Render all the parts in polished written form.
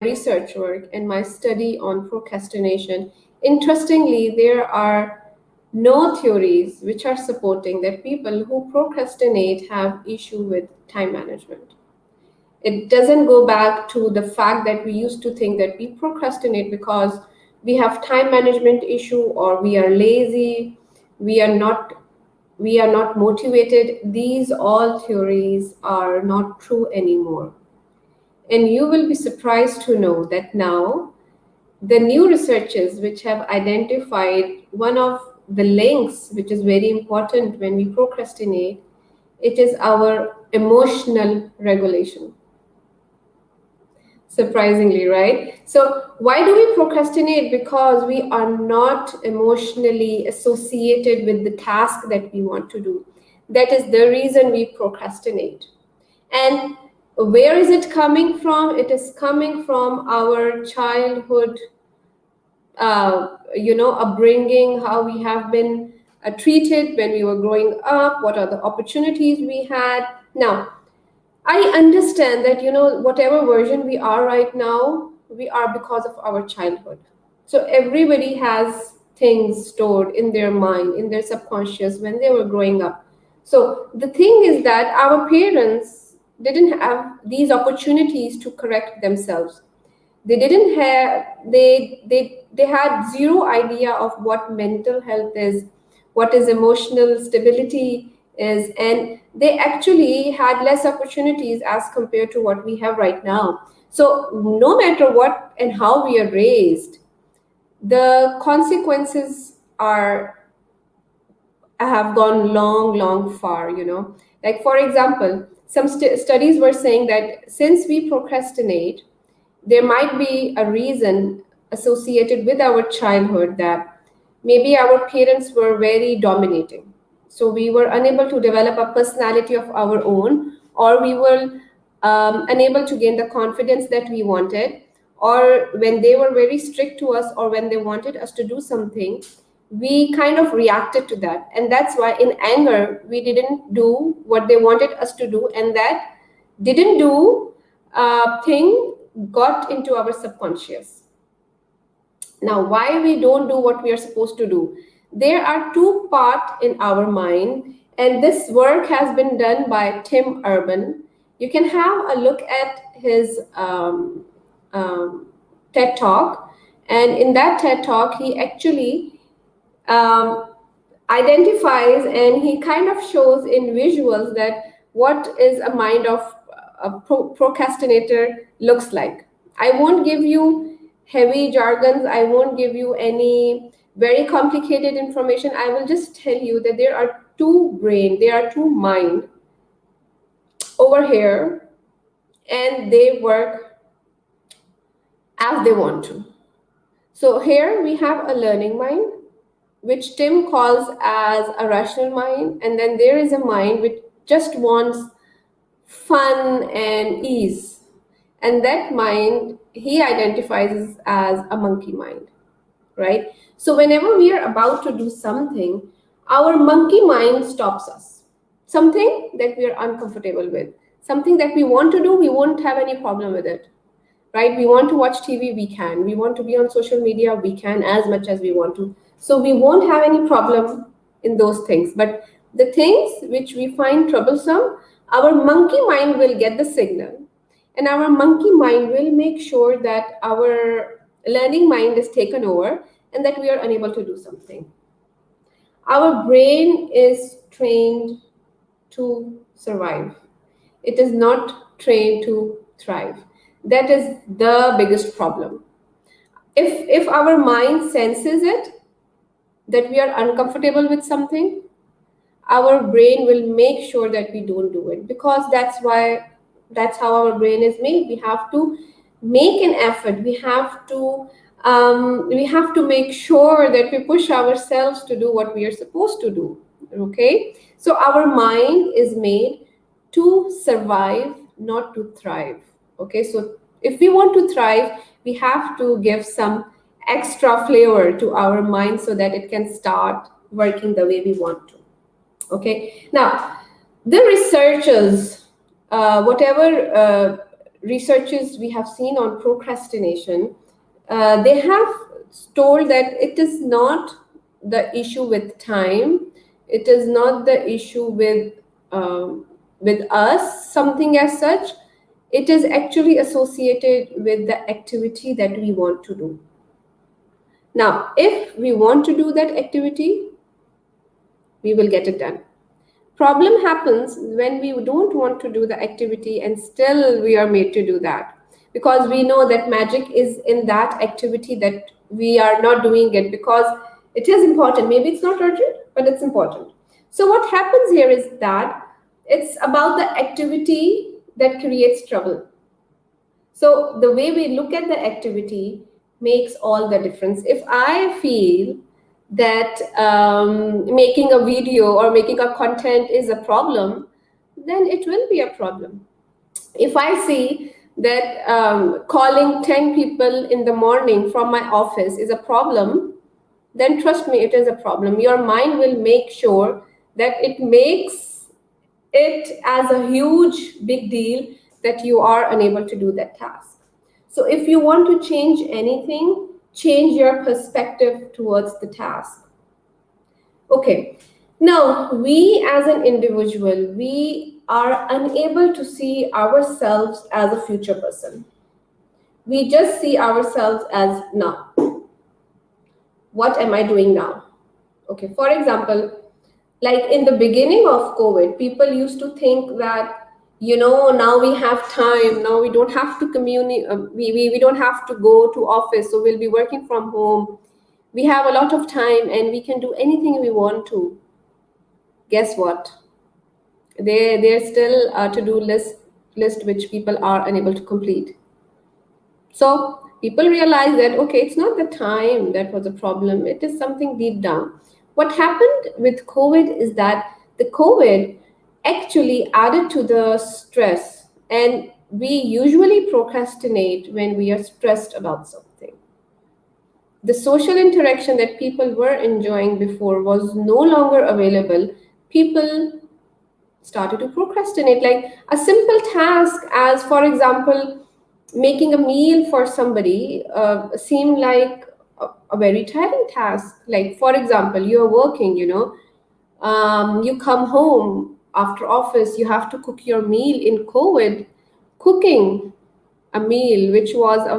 research work and my study on procrastination, interestingly, there are no theories which are supporting that people who procrastinate have issue with time management. It doesn't go back to the fact that we used to think that we procrastinate because we have time management issue or we are lazy, we are not we are not motivated. These all theories are not true anymore. And you will be surprised to know that now the new researches which have identified one of the links which is very important when we procrastinate, it is our emotional regulation. Surprisingly, right? So why do we procrastinate? Because we are not emotionally associated with the task that we want to do. That is the reason we procrastinate. And where is it coming from? It is coming from our childhood, upbringing, how we have been treated when we were growing up, what are the opportunities we had. Now, I understand that, whatever version we are right now, we are because of our childhood. So everybody has things stored in their mind, in their subconscious when they were growing up. So the thing is that our parents didn't have these opportunities to correct themselves. They didn't have they had zero idea of what mental health is, what is emotional stability is, and they actually had less opportunities as compared to what we have right now. So no matter what and how we are raised, the consequences are have gone long far, like for example, some studies were saying that since we procrastinate, there might be a reason associated with our childhood that maybe our parents were very dominating. So we were unable to develop a personality of our own, or we were unable to gain the confidence that we wanted, or when they were very strict to us, or when they wanted us to do something, we kind of reacted to that. And that's why in anger, we didn't do what they wanted us to do, and that didn't do thing got into our subconscious. Now, why we don't do what we are supposed to do? There are two parts in our mind, and this work has been done by Tim Urban. You can have a look at his TED Talk, and in that TED Talk, he actually um, identifies and he kind of shows in visuals that what is a mind of a procrastinator looks like. I won't give you heavy jargons, I won't give you any very complicated information. I will just tell you that there are there are two mind over here, and they work as they want to. So here we have a learning mind, which Tim calls as a rational mind, and then there is a mind which just wants fun and ease. And that mind he identifies as a monkey mind, right? So whenever we are about to do something, our monkey mind stops us. Something that we are uncomfortable with, something that we want to do, we won't have any problem with it, right? We want to watch TV, we can. We want to be on social media, we can as much as we want to. So we won't have any problem in those things. But the things which we find troublesome, our monkey mind will get the signal, and our monkey mind will make sure that our learning mind is taken over and that we are unable to do something. Our brain is trained to survive. It is not trained to thrive. That is the biggest problem. If our mind senses it, that we are uncomfortable with something, our brain will make sure that we don't do it, because that's how our brain is made. We have to make an effort. We have to make sure that we push ourselves to do what we are supposed to do. Okay, so our mind is made to survive, not to thrive. Okay, so if we want to thrive, we have to give some extra flavor to our mind so that it can start working the way we want to. Okay, now the researchers, whatever researches we have seen on procrastination, they have told that it is not the issue with time, it is not the issue um, with us, something as such. It is actually associated with the activity that we want to do. Now, if we want to do that activity, we will get it done. Problem happens when we don't want to do the activity and still we are made to do that, because we know that magic is in that activity, that we are not doing it because it is important. Maybe it's not urgent, but it's important. So what happens here is that it's about the activity that creates trouble. So the way we look at the activity makes all the difference. If I feel that making a video or making a content is a problem, then it will be a problem. If I see that calling 10 people in the morning from my office is a problem, then trust me, it is a problem. Your mind will make sure that it makes it as a huge big deal that you are unable to do that task. So if you want to change anything, change your perspective towards the task. Okay. Now, we as an individual, we are unable to see ourselves as a future person. We just see ourselves as now. What am I doing now? Okay. For example, like in the beginning of COVID, people used to think that, now we have time, now we don't have to communicate, we don't have to go to office, so we'll be working from home. We have a lot of time and we can do anything we want to. Guess what? There's still a to-do list which people are unable to complete. So people realize that, okay, it's not the time that was a problem, it is something deep down. What happened with COVID is that the COVID actually added to the stress, and we usually procrastinate when we are stressed about something. The social interaction that people were enjoying before was no longer available. People started to procrastinate. Like a simple task, as for example, making a meal for somebody, seemed like a very tiring task. Like, for example, you're working, you come home after office, you have to cook your meal. In COVID, cooking a meal, which was a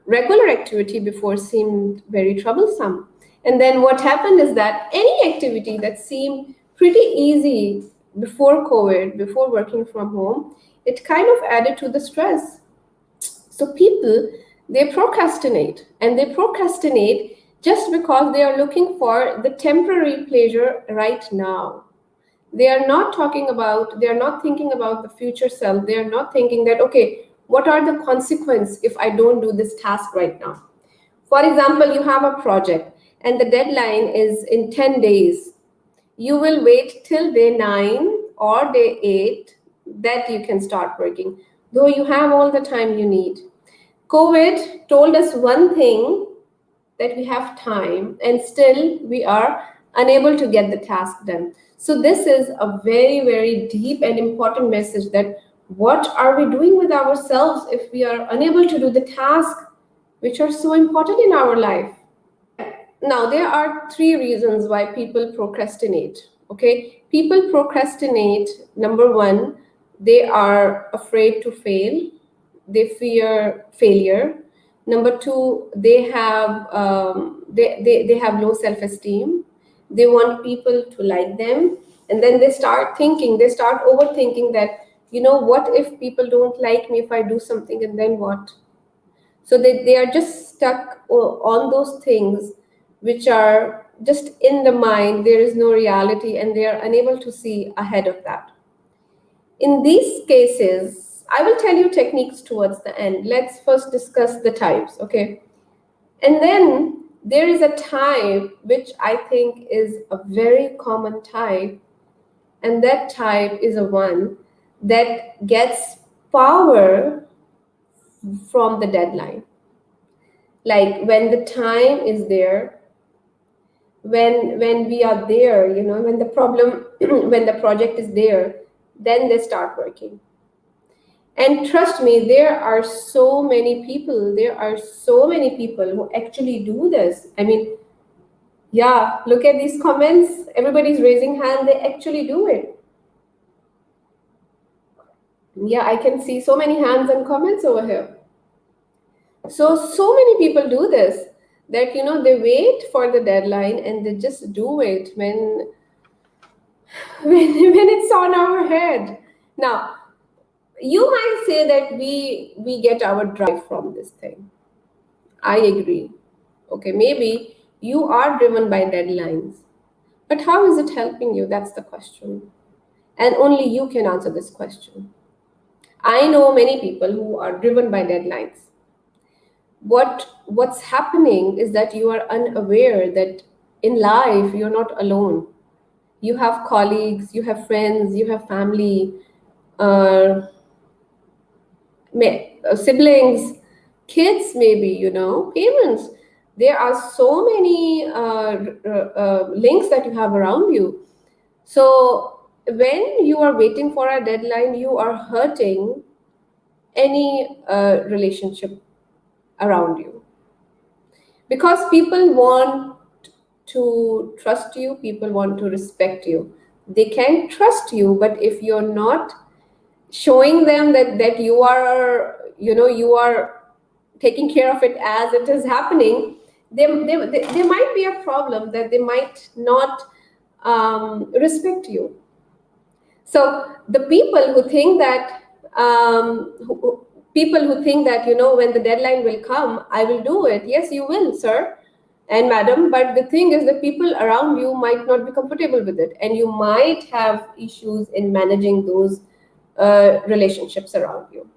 regular activity before, seemed very troublesome. And then what happened is that any activity that seemed pretty easy before COVID, before working from home, it kind of added to the stress. So people, they procrastinate, and they procrastinate just because they are looking for the temporary pleasure right now. They are not thinking about the future self. They are not thinking that, okay, what are the consequences if I don't do this task right now? For example, you have a project and the deadline is in 10 days. You will wait till day 9 or day 8 that you can start working, though you have all the time you need. COVID told us one thing, that we have time, and still we are unable to get the task done. So this is a very, very deep and important message, that what are we doing with ourselves if we are unable to do the task which are so important in our life? Now, there are three reasons why people procrastinate. Okay, people procrastinate. Number one, they are afraid to fail, they fear failure. Number two, they have low self-esteem. They want people to like them, and then they start overthinking that, what if people don't like me if I do something, and then what? So they are just stuck on those things which are just in the mind. There is no reality, and they are unable to see ahead of that. In these cases, I will tell you techniques towards the end. Let's first discuss the types, okay? And then there is a type which I think is a very common type, and that type is a one that gets power from the deadline. Like when the time is there, when we are there, when the problem when the project is there, then they start working. And trust me, there are so many people who actually do this. I mean, yeah, look at these comments. Everybody's raising hand. They actually do it. Yeah, I can see so many hands and comments over here. So many people do this, that they wait for the deadline and they just do it when when it's on our head. Now, you might say that we get our drive from this thing. I agree. Okay, maybe you are driven by deadlines, but how is it helping you? That's the question. And only you can answer this question. I know many people who are driven by deadlines. What's happening is that you are unaware that in life you're not alone. You have colleagues, you have friends, you have family, uh, siblings, kids, maybe, parents. There are so many links that you have around you. So when you are waiting for a deadline, you are hurting any relationship around you, because people want to trust you, people want to respect you. They can trust you, but if you're not showing them that you are taking care of it as it is happening, there might be a problem that they might not respect you. So the people who think that people who think that when the deadline will come, I will do it. Yes, you will, sir and madam. But the thing is, the people around you might not be comfortable with it, and you might have issues in managing those relationships around you.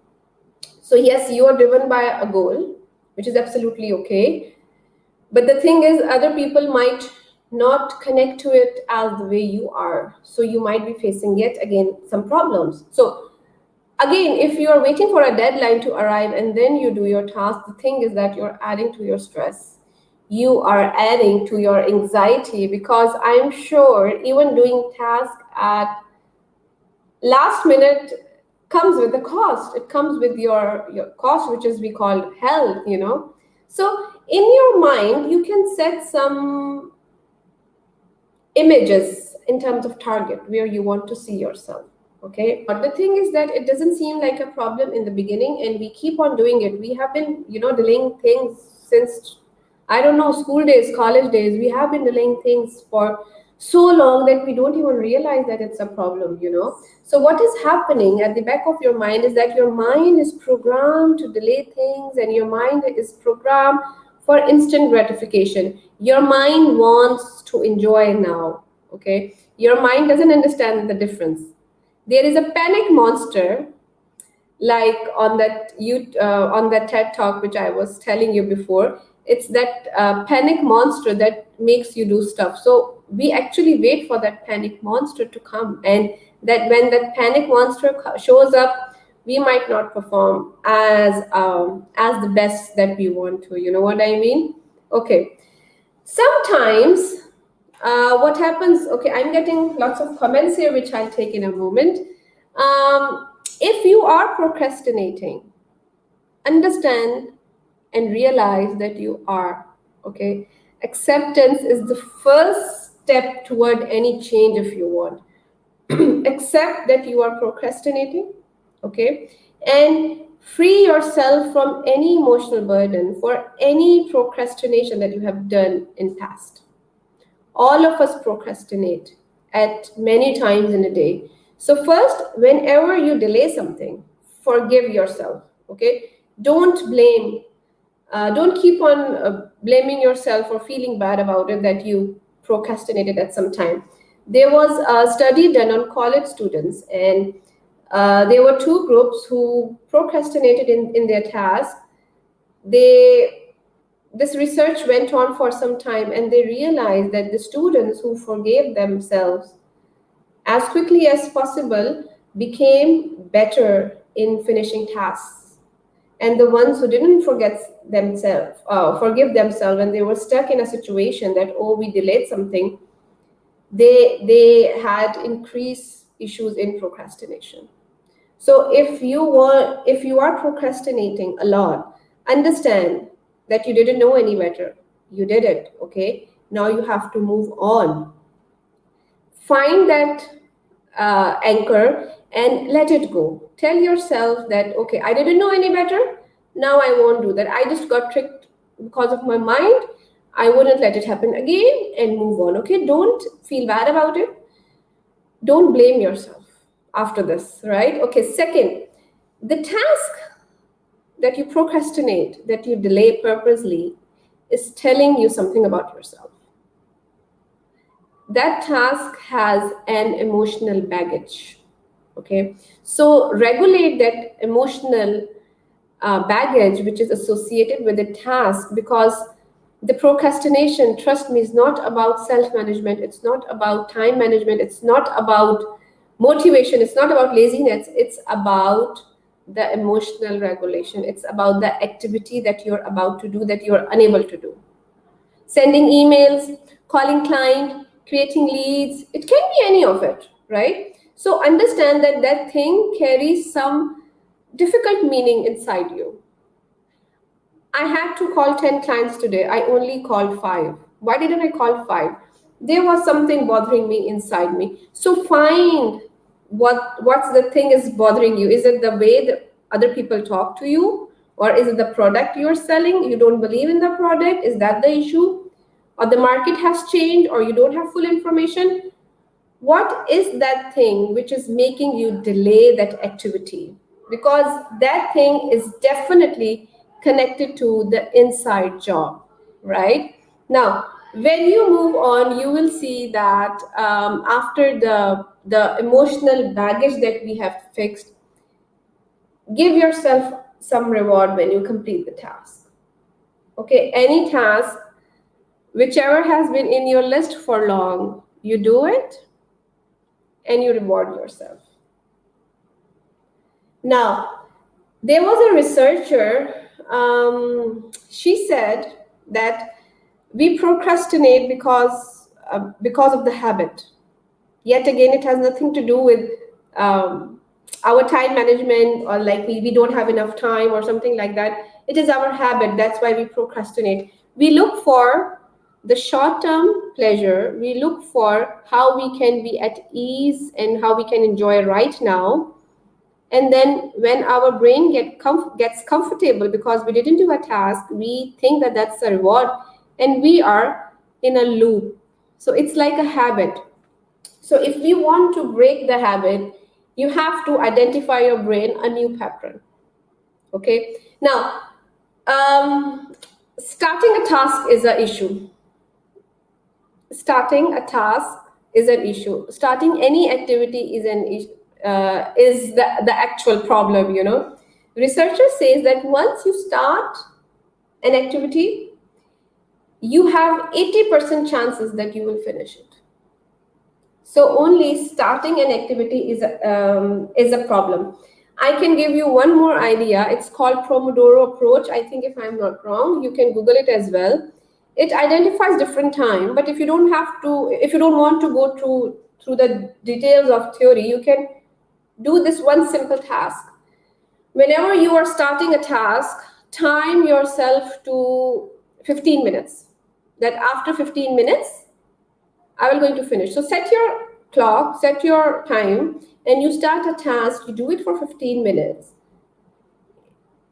So yes, you are driven by a goal, which is absolutely okay. But the thing is, other people might not connect to it as the way you are. So you might be facing yet again some problems. So again, if you are waiting for a deadline to arrive and then you do your task, the thing is that you're adding to your stress. You are adding to your anxiety, because I'm sure even doing tasks at last minute comes with a cost. It comes with your cost, which is we call health. So in your mind you can set some images in terms of target where you want to see yourself. Okay, but the thing is that it doesn't seem like a problem in the beginning, and we keep on doing it. We have been delaying things since, I don't know, school days, college days. We have been delaying things for so long that we don't even realize that it's a problem. So what is happening at the back of your mind is that your mind is programmed to delay things, and your mind is programmed for instant gratification. Your mind wants to enjoy now. Okay, your mind doesn't understand the difference. There is a panic monster, like on that TED talk which I was telling you before. It's that panic monster that makes you do stuff. So we actually wait for that panic monster to come, and that when that panic monster shows up, we might not perform as the best that we want to. You know what I mean? Okay. Sometimes what happens, okay, I'm getting lots of comments here which I'll take in a moment. If you are procrastinating, understand and realize that you are. Okay, acceptance is the first step toward any change. If you want, accept that you are procrastinating. Okay, and free yourself from any emotional burden for any procrastination that you have done in past. All of us procrastinate at many times in a day. So first, whenever you delay something, forgive yourself. Okay, don't keep on blaming yourself or feeling bad about it that you procrastinated at some time. There was a study done on college students, and there were two groups who procrastinated in their task. They This research went on for some time, and they realized that the students who forgave themselves as quickly as possible became better in finishing tasks. And the ones who didn't forgive themselves, when they were stuck in a situation that, oh, we delayed something, they had increased issues in procrastination. So if you are procrastinating a lot, understand that you didn't know any better. You did it, okay? Now you have to move on. Find that anchor and let it go. Tell yourself that, okay, I didn't know any better. Now I won't do that. I just got tricked because of my mind. I wouldn't let it happen again and move on. Okay, don't feel bad about it. Don't blame yourself after this, right? Okay, second, the task that you procrastinate, that you delay purposely, is telling you something about yourself. That task has an emotional baggage. Okay, so regulate that emotional baggage which is associated with the task, because the procrastination, trust me, is not about self management, it's not about time management, it's not about motivation, it's not about laziness, it's about the emotional regulation, it's about the activity that you're about to do that you're unable to do. Sending emails, calling client, creating leads, it can be any of it, right? So understand that that thing carries some difficult meaning inside you. I had to call 10 clients today. I only called 5. Why didn't I call 5? There was something bothering me inside me. So find what's the thing is bothering you. Is it the way that other people talk to you? Or is it the product you're selling? You don't believe in the product? Is that the issue? Or the market has changed, or you don't have full information? What is that thing which is making you delay that activity? Because that thing is definitely connected to the inside job, right? Now, when you move on, you will see that after the emotional baggage that we have fixed, give yourself some reward when you complete the task. Okay, any task, whichever has been in your list for long, you do it and you reward yourself. Now, there was a researcher, she said that we procrastinate because of the habit. Yet again, it has nothing to do with our time management, or like we don't have enough time or something like that. It is our habit. That's why we procrastinate. We look for the short term pleasure. We look for how we can be at ease and how we can enjoy right now. And then when our brain gets comfortable because we didn't do a task, we think that that's a reward, and we are in a loop. So it's like a habit. So if we want to break the habit, you have to identify your brain a new pattern. Okay. Now, um, starting a task is an issue. Starting a task is an issue. Starting any activity is an issue. Is the actual problem, researcher says that once you start an activity, you have 80% chances that you will finish it. So only starting an activity is a problem. I can give you one more idea. It's called Pomodoro approach. I think, if I'm not wrong, you can Google it as well. It identifies different time, but if you don't want to go through the details of theory, you can do this one simple task. Whenever you are starting a task, time yourself to 15 minutes. That after 15 minutes, I will going to finish. So set your clock, set your time, and you start a task, you do it for 15 minutes.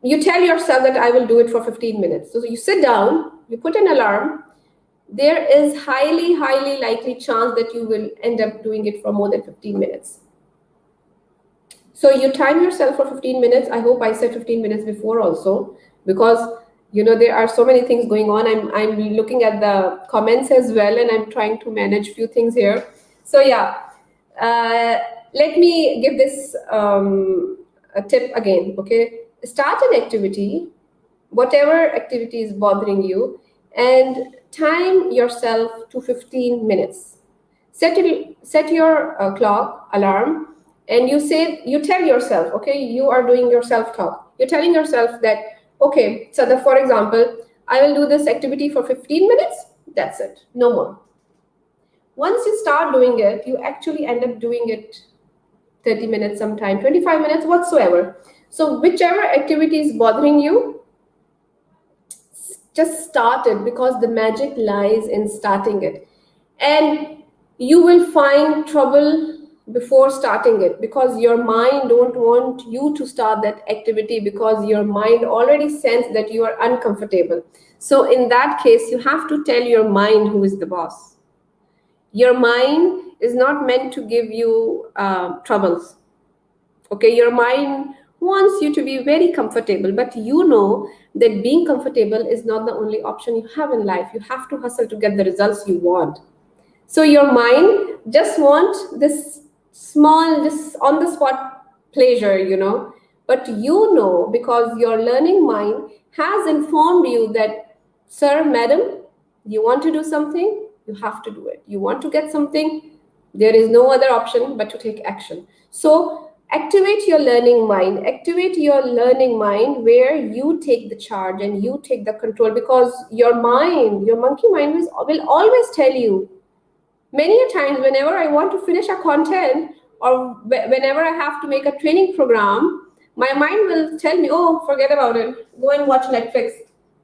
You tell yourself that I will do it for 15 minutes. So you sit down, you put an alarm. There is highly, highly likely chance that you will end up doing it for more than 15 minutes. So you time yourself for 15 minutes. I hope I said 15 minutes before also, because there are so many things going on. I'm looking at the comments as well, and I'm trying to manage few things here. So yeah, let me give this a tip again. Okay, start an activity, whatever activity is bothering you, and time yourself to 15 minutes. Set your clock alarm, and you tell yourself, okay, you are doing your self talk. You're telling yourself that, okay, so for example, I will do this activity for 15 minutes. That's it, no more. Once you start doing it, you actually end up doing it 30 minutes sometime, 25 minutes, whatsoever. So whichever activity is bothering you, just start it, because the magic lies in starting it. And you will find trouble before starting it, because your mind don't want you to start that activity, because your mind already sense that you are uncomfortable. So in that case, you have to tell your mind who is the boss. Your mind is not meant to give you troubles. Okay, your mind wants you to be very comfortable, but you know that being comfortable is not the only option you have in life. You have to hustle to get the results you want. So your mind just wants this small, this on the spot pleasure, but because your learning mind has informed you that, sir, madam, you want to do something, you have to do it. You want to get something, there is no other option but to take action. So activate your learning mind, where you take the charge and you take the control, because your monkey mind will always tell you. Many a times, whenever I want to finish a content, or whenever I have to make a training program, my mind will tell me, oh, forget about it, go and watch Netflix.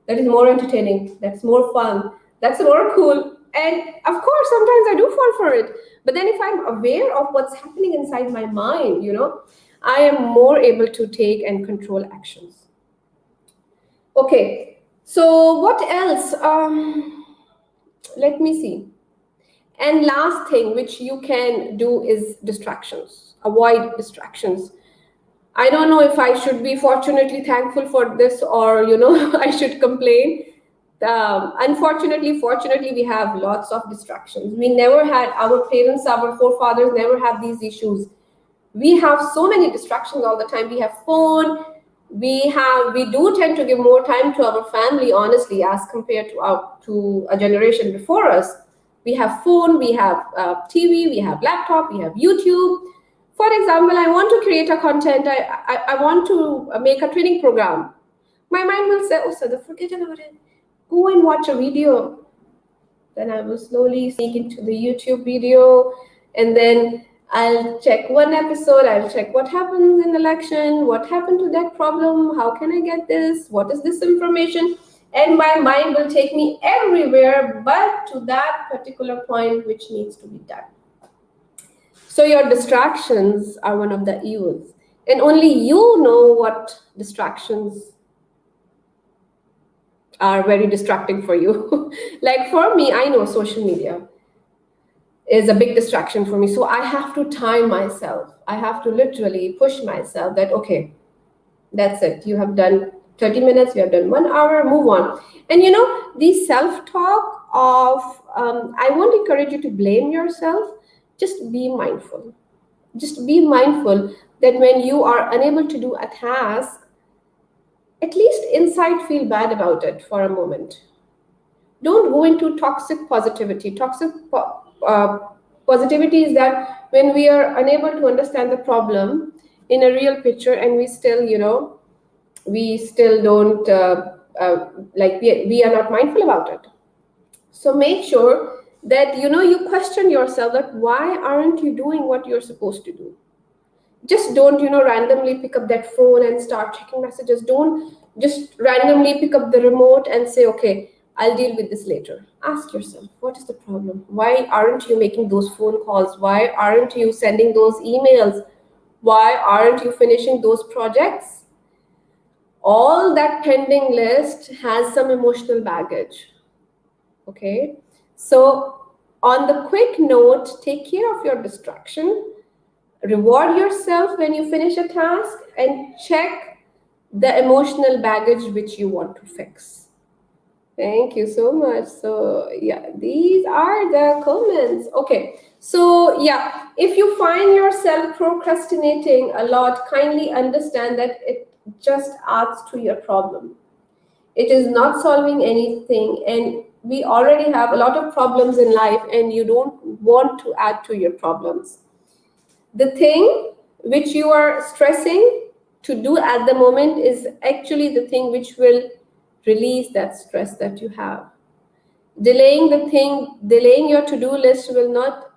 That is more entertaining, that's more fun, that's more cool. And of course, sometimes I do fall for it, but then if I'm aware of what's happening inside my mind, I am more able to take and control actions. Okay, so what else? Let me see. And last thing which you can do is distractions. Avoid distractions. I don't know if I should be fortunately thankful for this, or I should complain. Unfortunately, fortunately, we have lots of distractions. We never had, our parents, our forefathers never had these issues. We have so many distractions all the time. We have phone. We do tend to give more time to our family, honestly, as compared to a generation before us. We have phone, we have TV, we have laptop, we have YouTube. For example, I want to create a content. I want to make a training program. My mind will say, oh, Sada, forget about it. Go and watch a video. Then I will slowly sneak into the YouTube video, and then I'll check one episode. I'll check what happens in election, what happened to that problem, how can I get this, what is this information, and my mind will take me everywhere but to that particular point which needs to be done. So your distractions are one of the evils, and only you know what distractions are very distracting for you. Like for me, I know social media is a big distraction for me. So I have to time myself. I have to literally push myself that, okay, that's it. You have done 30 minutes, you have done 1 hour, move on. And the self-talk of, I won't encourage you to blame yourself. Just be mindful. Just be mindful that when you are unable to do a task, at least inside feel bad about it for a moment. Don't go into toxic positivity. Positivity is that when we are unable to understand the problem in a real picture, and we still don't we are not mindful about it. So make sure that you question yourself, that why aren't you doing what you're supposed to do. Just don't randomly pick up that phone and start checking messages. Don't just randomly pick up the remote and say, okay, I'll deal with this later. Ask yourself, what is the problem? Why aren't you making those phone calls? Why aren't you sending those emails? Why aren't you finishing those projects? All that pending list has some emotional baggage. Okay, so on the quick note, take care of your distraction. Reward yourself when you finish a task, and check the emotional baggage which you want to fix. Thank you so much. So yeah, these are the comments. Okay, so yeah, if you find yourself procrastinating a lot, kindly understand that it just adds to your problem. It is not solving anything, and we already have a lot of problems in life, and you don't want to add to your problems. The thing which you are stressing to do at the moment is actually the thing which will release that stress that you have. Delaying your to-do list will not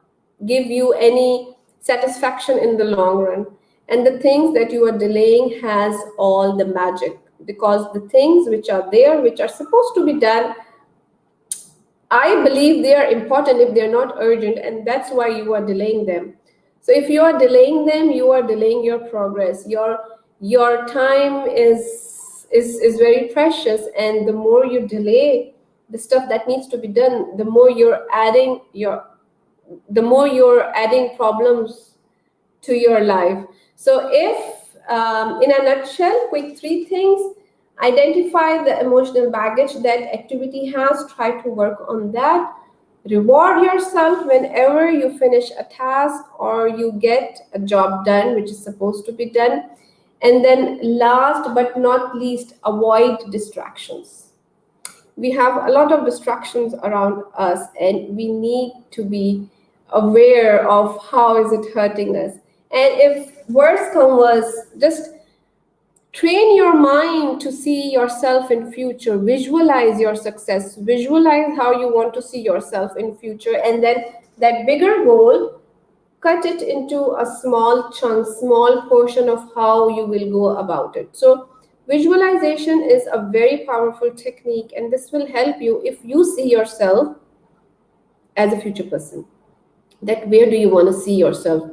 give you any satisfaction in the long run. And the things that you are delaying has all the magic, because the things which are there, which are supposed to be done, I believe they are important if they're not urgent, and that's why you are delaying them. So if you are delaying them, you are delaying your progress. Your time is very precious, and the more you delay the stuff that needs to be done, the more you're adding problems to your life. So, if in a nutshell, quick three things: identify the emotional baggage that activity has, try to work on that, reward yourself whenever you finish a task or you get a job done, which is supposed to be done. And then, last but not least, avoid distractions. We have a lot of distractions around us, and we need to be aware of how is it hurting us. And if worse come worse, just train your mind to see yourself in future, visualize your success, visualize how you want to see yourself in future, and then that bigger goal, cut it into a small chunk, small portion of how you will go about it. So visualization is a very powerful technique, and this will help you if you see yourself as a future person. That where do you want to see yourself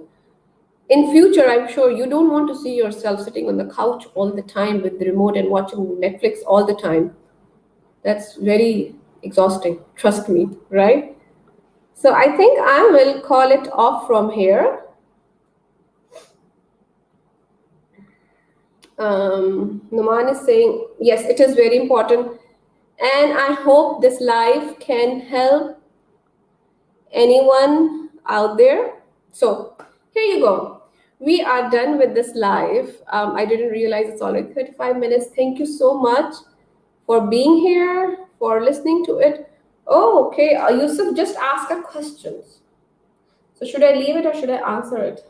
in future? I'm sure you don't want to see yourself sitting on the couch all the time with the remote and watching Netflix all the time. That's very exhausting, trust me, right? So I think I will call it off from here. Numan is saying, yes, it is very important. And I hope this live can help anyone out there. So here you go. We are done with this live. I didn't realize it's already 35 minutes. Thank you so much for being here, for listening to it. Oh, okay. Yusuf just asked a question. So should I leave it or should I answer it?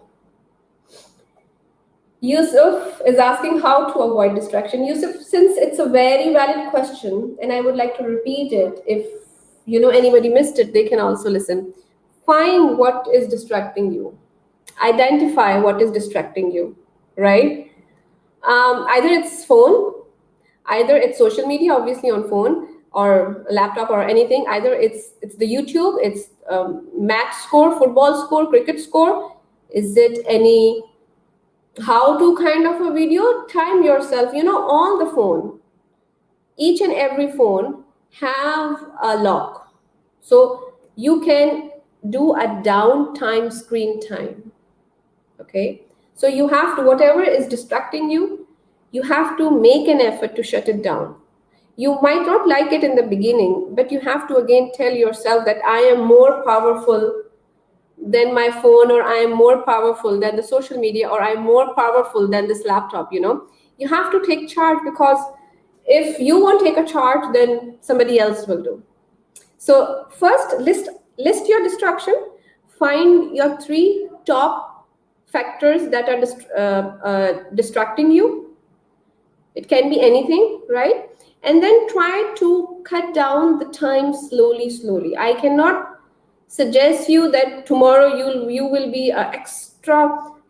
Yusuf is asking how to avoid distraction. Yusuf, since it's a very valid question, and I would like to repeat it, if anybody missed it, they can also listen. Find what is distracting you. Identify what is distracting you, right? Either it's phone, either it's social media, obviously on phone or a laptop or anything. Either it's the YouTube, it's match score, football score, cricket score. Is it any how to kind of a video? Time yourself, on the phone, each and every phone have a lock, so you can do a downtime screen time. Okay, so you have to, whatever is distracting you, you have to make an effort to shut it down. You might not like it in the beginning, but you have to again tell yourself that I am more powerful than my phone, or I am more powerful than the social media, or I'm more powerful than this laptop. You have to take charge, because if you won't take a charge, then somebody else will do. So first, list your distraction. Find your three top factors that are distracting you. It can be anything, right? And then try to cut down the time slowly. I cannot suggest you that tomorrow you will be an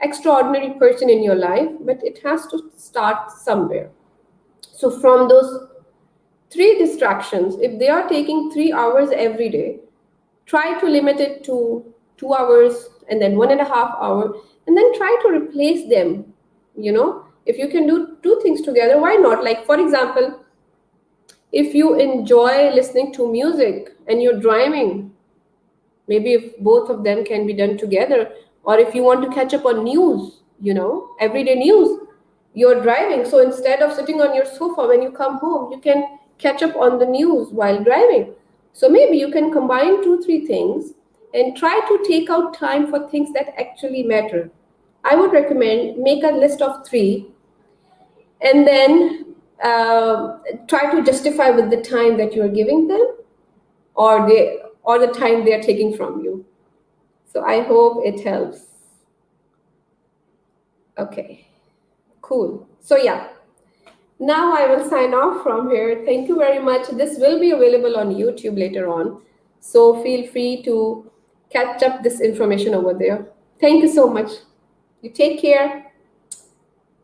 extraordinary person in your life, but it has to start somewhere. So from those three distractions, if they are taking 3 hours every day, try to limit it to 2 hours, and then 1.5 hour, and then try to replace them. If you can do two things together, why not? Like, for example, if you enjoy listening to music and you're driving, maybe if both of them can be done together. Or if you want to catch up on news, everyday news, you're driving, so instead of sitting on your sofa, when you come home, you can catch up on the news while driving. So maybe you can combine two, three things and try to take out time for things that actually matter. I would recommend make a list of three, and then try to justify with the time that you're giving them, or the time they're taking from you. So I hope it helps. Okay, cool. So yeah, now I will sign off from here. Thank you very much. This will be available on YouTube later on, so feel free to catch up this information over there. Thank you so much. You take care.